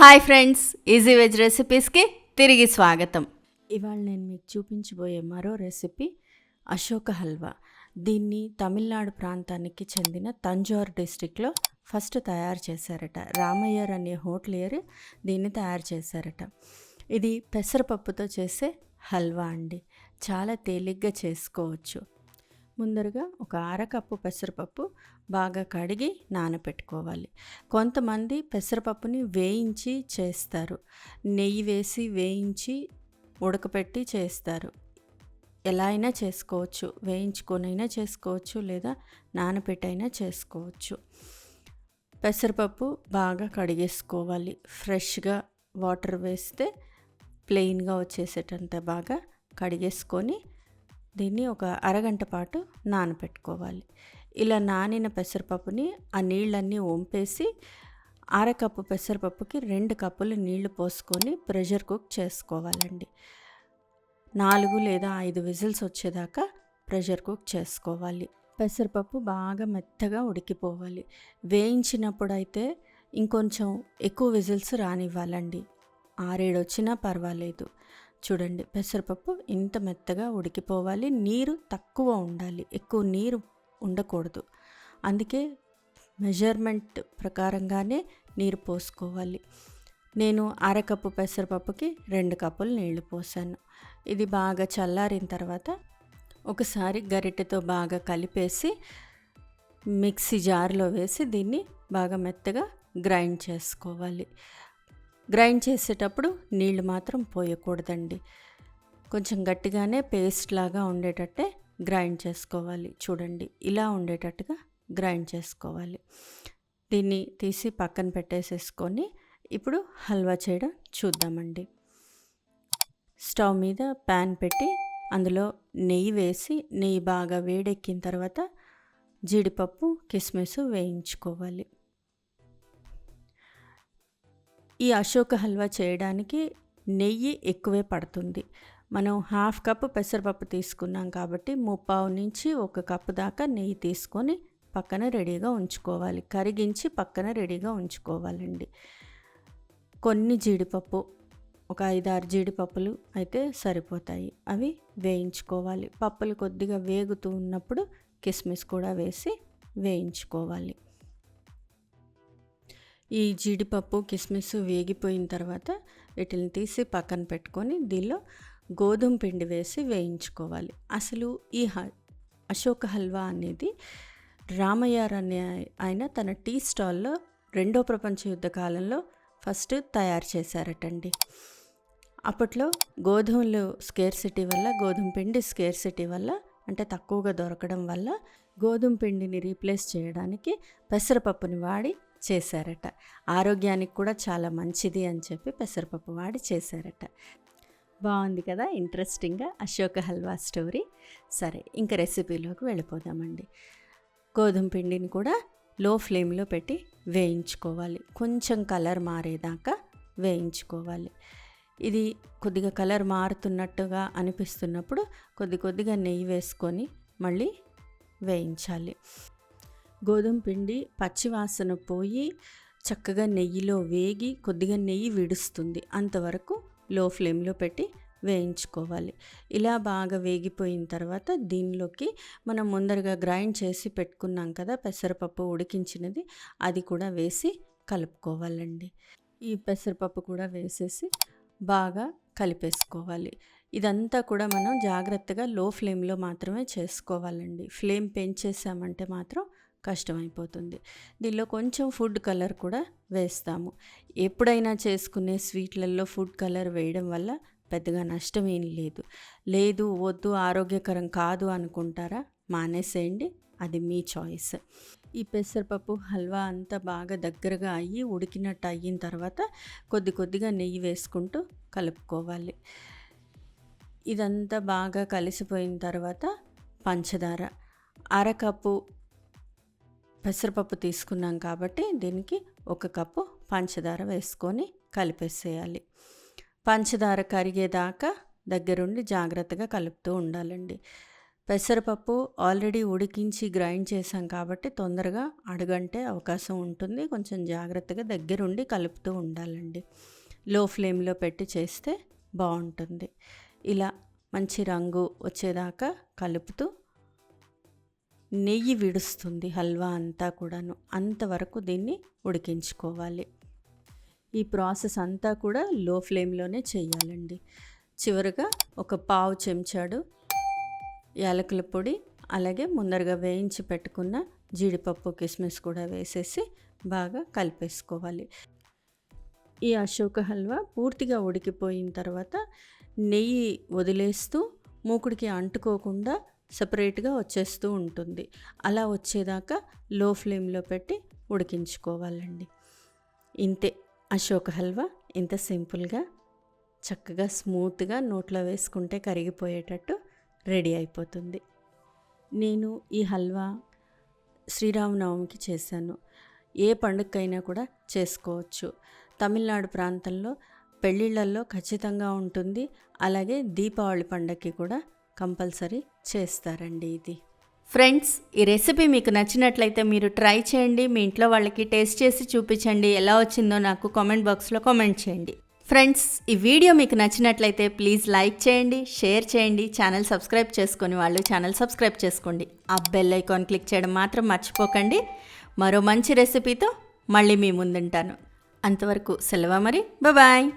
Hi friends, easy veg రెసిపీస్కి తిరిగి స్వాగతం. ఇవాళ నేను మీకు చూపించబోయే మరో రెసిపీ అశోక హల్వా. దీన్ని తమిళనాడు ప్రాంతానికి చెందిన తంజావూర్ డిస్టిక్లో ఫస్ట్ తయారు చేశారట. రామయ్యర్ అనే హోటలియర్ దీన్ని తయారు చేశారట. ఇది పెసరపప్పుతో చేసే హల్వా అండి. చాలా తేలిగ్గా చేసుకోవచ్చు. ముందరగా ఒక అరకప్పు పెసరపప్పు బాగా కడిగి నానబెట్టుకోవాలి. కొంతమంది పెసరపప్పుని వేయించి చేస్తారు, నెయ్యి వేసి వేయించి ఉడకపెట్టి చేస్తారు. ఎలా అయినా చేసుకోవచ్చు, వేయించుకొనైనా చేసుకోవచ్చు, లేదా నానబెట్టైనా చేసుకోవచ్చు. పెసరపప్పు బాగా కడిగేసుకోవాలి. ఫ్రెష్గా వాటర్ వేస్తే ప్లెయిన్గా వచ్చేసేటంత బాగా కడిగేసుకొని దీన్ని ఒక అరగంట పాటు నానబెట్టుకోవాలి. ఇలా నానిన పెసరపప్పుని ఆ నీళ్ళన్నీ వంపేసి అరకప్పు పెసరపప్పుకి 2 కప్పులు నీళ్లు పోసుకొని ప్రెషర్ కుక్ చేసుకోవాలండి. 4 లేదా 5 విజిల్స్ వచ్చేదాకా ప్రెషర్ కుక్ చేసుకోవాలి. పెసరపప్పు బాగా మెత్తగా ఉడికిపోవాలి. వేయించినప్పుడు అయితే ఇంకొంచెం ఎక్కువ విజిల్స్ రానివ్వాలండి. 6-7 వచ్చినా పర్వాలేదు. చూడండి, పెసరపప్పు ఇంత మెత్తగా ఉడికిపోవాలి. నీరు తక్కువ ఉండాలి, ఎక్కువ నీరు ఉండకూడదు. అందుకే మెజర్మెంట్ ప్రకారంగానే నీరు పోసుకోవాలి. నేను అరకప్పు పెసరపప్పుకి 2 కప్పులు నీళ్లు పోసాను. ఇది బాగా చల్లారిన తర్వాత ఒకసారి గరిటెతో బాగా కలిపేసి మిక్సీ జార్లో వేసి దీన్ని బాగా మెత్తగా గ్రైండ్ చేసుకోవాలి. గ్రైండ్ చేసేటప్పుడు నీళ్ళు మాత్రం పోయకూడదండి. కొంచెం గట్టిగానే పేస్ట్ లాగా ఉండేటట్టే గ్రైండ్ చేసుకోవాలి. చూడండి, ఇలా ఉండేటట్టుగా గ్రైండ్ చేసుకోవాలి. దీన్ని తీసి పక్కన పెట్టేసేసుకొని ఇప్పుడు హల్వా చేయడం చూద్దామండి. స్టవ్ మీద ప్యాన్ పెట్టి అందులో నెయ్యి వేసి, నెయ్యి బాగా వేడెక్కిన తర్వాత జీడిపప్పు కిస్మిస్ వేయించుకోవాలి. ఈ అశోక హల్వా చేయడానికి నెయ్యి ఎక్కువే పడుతుంది. మనం 1/2 కప్పు పెసరపప్పు తీసుకున్నాం కాబట్టి 3/4 నుంచి 1 కప్పు దాకా నెయ్యి తీసుకొని పక్కన రెడీగా ఉంచుకోవాలి. కరిగించి పక్కన రెడీగా ఉంచుకోవాలండి. కొన్ని జీడిపప్పు, ఒక 5-6 జీడిపప్పులు అయితే సరిపోతాయి. అవి వేయించుకోవాలి. పప్పులు కొద్దిగా వేగుతూ ఉన్నప్పుడు కిస్మిస్ కూడా వేసి వేయించుకోవాలి. ఈ జీడిపప్పు కిస్మిస్ వేగిపోయిన తర్వాత వీటిని తీసి పక్కన పెట్టుకొని దీనిలో గోధుమ పిండి వేసి వేయించుకోవాలి. అసలు ఈ అశోక హల్వా అనేది రామయ్యర్ అనే ఆయన తన టీ స్టాల్లో 2వ ప్రపంచ యుద్ధ కాలంలో ఫస్ట్ తయారు చేశారటండి. అప్పట్లో గోధుమలు స్కేర్సిటీ వల్ల, గోధుమ పిండి స్కేర్సిటీ వల్ల, అంటే తక్కువగా దొరకడం వల్ల గోధుమ పిండిని రీప్లేస్ చేయడానికి పెసరపప్పుని వాడి చేశారట. ఆరోగ్యానికి కూడా చాలా మంచిది అని చెప్పి పెసరపప్పు వాడి చేశారట. బాగుంది కదా, ఇంట్రెస్టింగ్గా అశోక హల్వా స్టోరీ. సరే, ఇంకా రెసిపీలోకి వెళ్ళిపోదామండి. గోధుమ పిండిని కూడా లో ఫ్లేమ్లో పెట్టి వేయించుకోవాలి. కొంచెం కలర్ మారేదాకా వేయించుకోవాలి. ఇది కొద్దిగా కలర్ మారుతున్నట్టుగా అనిపిస్తున్నప్పుడు కొద్దిగా నెయ్యి వేసుకొని మళ్ళీ వేయించాలి. గోధుమ పిండి పచ్చివాసన పోయి చక్కగా నెయ్యిలో వేగి కొద్దిగా నెయ్యి విడుస్తుంది. అంతవరకు లో ఫ్లేమ్లో పెట్టి వేయించుకోవాలి. ఇలా బాగా వేగిపోయిన తర్వాత దీనిలోకి మనం ముందరగా గ్రైండ్ చేసి పెట్టుకున్నాం కదా పెసరపప్పు ఉడికించినది, అది కూడా వేసి కలుపుకోవాలండి. ఈ పెసరపప్పు కూడా వేసేసి బాగా కలిపేసుకోవాలి. ఇదంతా కూడా మనం జాగ్రత్తగా లో ఫ్లేమ్లో మాత్రమే చేసుకోవాలండి. ఫ్లేమ్ పెంచేసామంటే మాత్రం కష్టమైపోతుంది. దీనిలో కొంచెం ఫుడ్ కలర్ కూడా వేస్తాము. ఎప్పుడైనా చేసుకునే స్వీట్లలో ఫుడ్ కలర్ వేయడం వల్ల పెద్దగా నష్టమేం లేదు వద్దు ఆరోగ్యకరం కాదు అనుకుంటారా, మానేసేయండి, అది మీ చాయిస్. ఈ పెసరపప్పు హల్వా అంతా బాగా దగ్గరగా అయ్యి ఉడికినట్టు అయిన తర్వాత కొద్దిగా నెయ్యి వేసుకుంటూ కలుపుకోవాలి. ఇదంతా బాగా కలిసిపోయిన తర్వాత పంచదార, అరకప్పు పెసరపప్పు తీసుకున్నాం కాబట్టి దీనికి 1 కప్పు పంచదార వేసుకొని కలిపేసేయాలి. పంచదార కరిగేదాకా దగ్గరుండి జాగ్రత్తగా కలుపుతూ ఉండాలండి. పెసరపప్పు ఆల్రెడీ ఉడికించి గ్రైండ్ చేసాం కాబట్టి తొందరగా అడుగంటే అవకాశం ఉంటుంది. కొంచెం జాగ్రత్తగా దగ్గరుండి కలుపుతూ ఉండాలండి. లో ఫ్లేమ్లో పెట్టి చేస్తే బాగుంటుంది. ఇలా మంచి రంగు వచ్చేదాకా కలుపుతూ నెయ్యి విడుస్తుంది హల్వా అంతా కూడాను, అంతవరకు దీన్ని ఉడికించుకోవాలి. ఈ ప్రాసెస్ అంతా కూడా లో ఫ్లేమ్లోనే చేయాలండి. చివరగా ఒక పావు చెంచాడు యాలకుల పొడి, అలాగే ముందరగా వేయించి పెట్టుకున్న జీడిపప్పు కిస్మిస్ కూడా వేసేసి బాగా కలిపేసుకోవాలి. ఈ అశోక హల్వా పూర్తిగా ఉడికిపోయిన తర్వాత నెయ్యి వదిలేస్తూ మూకుడికి అంటుకోకుండా సపరేట్గా వచ్చేస్తూ ఉంటుంది. అలా వచ్చేదాకా లో ఫ్లేమ్లో పెట్టి ఉడికించుకోవాలండి. ఇంతే అశోక హల్వా. ఇంత సింపుల్గా చక్కగా స్మూత్గా నోట్లో వేసుకుంటే కరిగిపోయేటట్టు రెడీ అయిపోతుంది. నేను ఈ హల్వా శ్రీరామనవమికి చేశాను. ఏ పండుగకైనా కూడా చేసుకోవచ్చు. తమిళనాడు ప్రాంతంలో పెళ్ళిళ్ళల్లో ఖచ్చితంగా ఉంటుంది. అలాగే దీపావళి పండగకి కూడా కంపల్సరీ చేస్తారండి ఇది. ఫ్రెండ్స్, ఈ రెసిపీ మీకు నచ్చినట్లయితే మీరు ట్రై చేయండి. మీ ఇంట్లో వాళ్ళకి టేస్ట్ చేసి చూపించండి. ఎలా వచ్చిందో నాకు కామెంట్ బాక్స్లో కామెంట్ చేయండి. ఫ్రెండ్స్, ఈ వీడియో మీకు నచ్చినట్లయితే ప్లీజ్ లైక్ చేయండి, షేర్ చేయండి. ఛానల్ సబ్స్క్రైబ్ చేసుకొని వాళ్ళు ఛానల్ సబ్స్క్రైబ్ చేసుకోండి. ఆ బెల్ ఐకాన్ క్లిక్ చేయడం మాత్రం మర్చిపోకండి. మరో మంచి రెసిపీతో మళ్ళీ మీ ముందుంటాను. అంతవరకు సెలవు మరి. బాయ్.